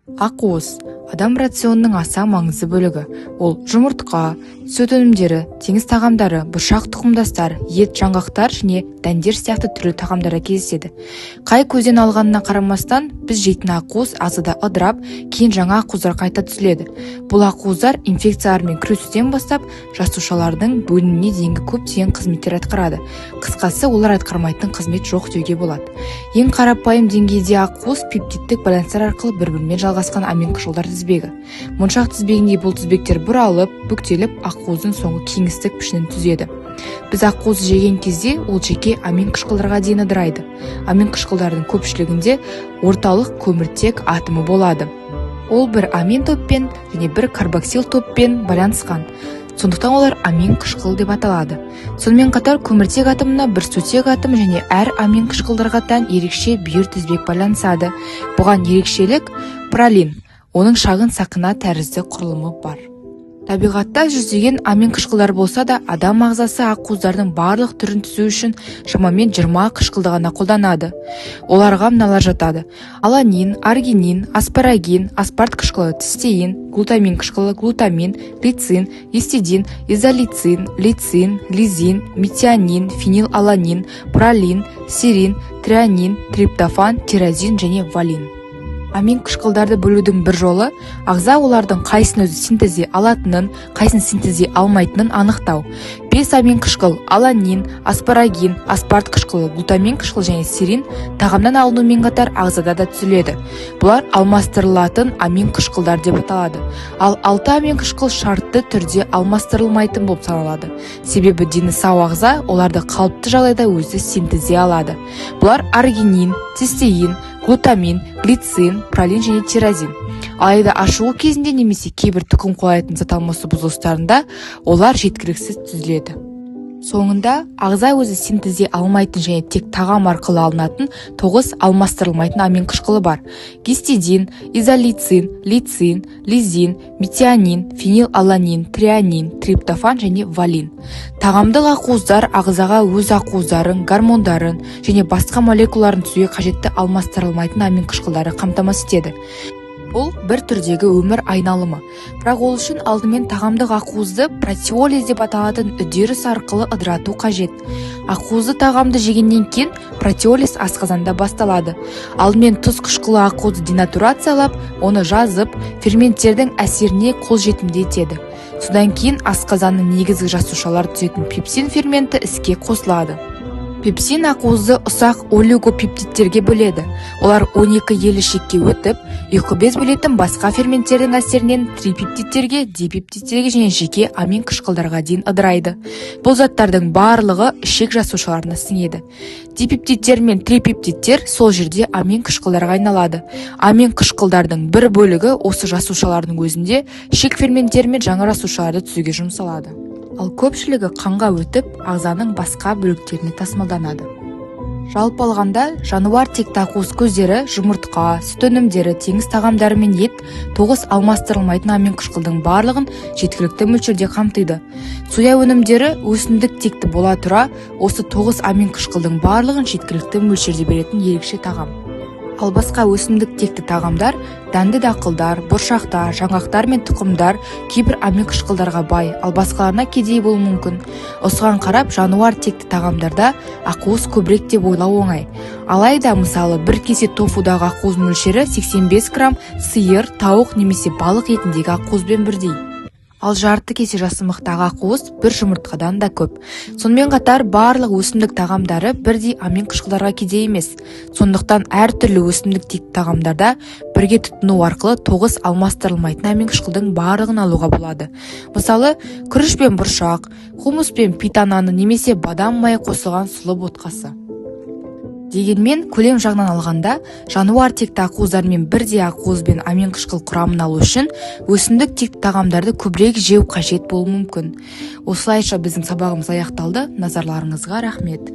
Ақуыз адам рационының аса маңызды бөлігі. Ол жұмыртқа, сүт өнімдері, теңіз тағамдары, бұршақ тұқымдастар, ет, жаңғақтар және дәндер сияқты түрлі тағамдарға кездеседі. Қай көзден алғанына қарамастан, біз жейтін ақуыз ағзада ыдырап, кейін жаңа ақуыздар қайта түзіледі. Бұл ақуыздар инфекциялармен күресуден бастап, жасушалардың бөлінуіне дейінгі көптеген қызметтер атқарады. Қысқасы, олар атқармайтын қызмет жоқ деуге болады. Ең қарапайым деңгейде ақуыз пептидтік байланыстар арқылы бір-бірімен жалғасқан амин қышқылдар тізбегі. Моншақ тізбегіндей бұл тізбектер бұралып, бүктеліп, ақуыздың соңғы кеңістік пішінін түзеді. Біз ақуызды жеген кезде ол жеке амин қышқылдарға дейін ыдырайды. Амин қышқылдардың көпшілігінде орталық көміртек атомы болады. Ол бір амин топпен және бір карбоксил топпен байланысқан. Сондықтан олар амин қышқыл деп аталады. Сонымен қатар көміртек атомына бір сутек атомы және әр амин қышқылдарға тән ерекше бүйір тізбек байланысады. Бұған ерекшелік пролин. Оның шағын сақина тәрізді құрылымы бар. Табиғатта жүздеген амин қышқылдар болса да, адам ағзасы ақуыздардың барлық түрін түзу үшін шамамен 20 қышқылды ғана қолданады. Оларға мыналар жатады: аланин, аргинин, аспарагин, аспарт қышқылы, цистеин, глутамин қышқылы, глутамин, лицин, гистидин, изолицин, лицин, лизин, метионин, фенилаланин, пролин, серин, трианин, триптофан, тирозин және валин. Амин қышқылдарды бөлудің бір жолы ағза олардың қайсын өзі синтездей алатынын, қайсын синтездей алмайтынын анықтау. 5 амин қышқыл аланин, аспарагин, аспарт қышқылы, глутамин қышқылы және серин тағамнан алынумен қатар ағзада да түзіледі. Бұлар алмастырылатын амин қышқылдар деп аталады. Ал 6 амин қышқыл шартты түрде алмастырылмайтын болып саналады. Себебі дені сау ағза оларды қалыпты жағдайда өзі синтездей алады. Бұлар аргинин, цистеин, глутамин, глицин, пролин және тирозин. Алайда ашығу кезінде немесе кейбір тұқым қуалайтын зат алмасу бұзылыстарында олар жеткіліксіз түзіледі. Соңында ағза өзі синтездей алмайтын және тек тағам арқылы алынатын 9 алмастырылмайтын амин қышқылы бар. Гистидин, изолицин, лицин, лизин, метионин, фенилаланин, трианин, триптофан және валин. Тағамдық ақуыздар ағзаға өз ақуыздарын, гормондарын және басқа молекулаларын түзуге қажетті алмастырылмайтын амин қышқылдары қамтамасыз етеді. Бұл бір түрдегі өмір айналымы. Бірақ ол үшін алдымен тағамдық ақуызды протеолиз деп аталатын үдеріс арқылы ыдырату қажет. Ақуызды тағамды жегеннен кейін протеолиз асқазанда басталады. Алдымен тұз қышқылы ақуызды денатурациялап, оны жазып, ферменттердің әсеріне қолжетімді етеді. Содан кейін асқазанның негізгі жасушалар түзетін пепсин ферменті іске қосылады. Пепсин ақуызды ұсақ олигопептидтерге бөледі. Олар 12 елішекке өтіп, ұйқы без бөлетін басқа ферменттердің әсерінен трипептидтерге, дипептидтерге және жеке амин қышқылдарға дейін ыдырайды. Бұл заттардың барлығы ішек жасушаларына сіңеді. Дипептидтер мен трипептидтер сол жерде амин қышқылдарға айналады. Амин қышқылдардың бір бөлігі осы жасушалардың өзінде ішек ферменттері мен жаңа жасушаларды түзуге жұмсалады. Ал көпшілігі қанға өтіп, ағзаның басқа бөліктеріне тасымалданады. Жалпы алғанда, жануар текті ақуыз көздері, жұмыртқа, сүт өнімдері, теңіз тағамдары мен ет 9 алмастырылмайтын амин қышқылдың барлығын жеткілікті мөлшерде қамтиды. Соя өнімдері өсімдік текті бола тұра, осы 9 амин қышқылдың барлығын жеткілікті мөлшерде беретін ерекше тағам. Ал басқа өсімдік текті тағамдар, дәнді дақылдар, бұршақтар, жаңғақтар мен тұқымдар кейбір амин қышқылдарға бай, ал басқаларына кедей болуы мүмкін. Осыған қарап, жануар текті тағамдарда ақуыз көбірек деп ойлау оңай. Алайда, мысалы, бір кесе тофудағы ақуыз мөлшері 85 грамм сиыр, тауық немесе балық етіндегі ақуызбен бірдей. Ал жарты кесе жасымықтағы ақуыз бір жұмыртқадан да көп. Сонымен қатар барлық өсімдік тағамдары бірдей амин қышқылдарға кедей емес. Сондықтан әртүрлі өсімдік текті тағамдарда бірге тұтыну арқылы 9 алмастырылмайтын амин қышқылдың барлығын алуға болады. Мысалы, күріш пен бұршақ, хумус пен питананы немесе бадам майы қосылған сұлы ботқасы. Дегенмен, көлем жағынан алғанда, жануар текті ақуыздармен бірдей ақуыз бен амин қышқыл құрамын алу үшін өсімдік текті тағамдарды көбірек жеу қажет болуы мүмкін. Осылайша біздің сабағымыз аяқталды. Назарларыңызға рахмет.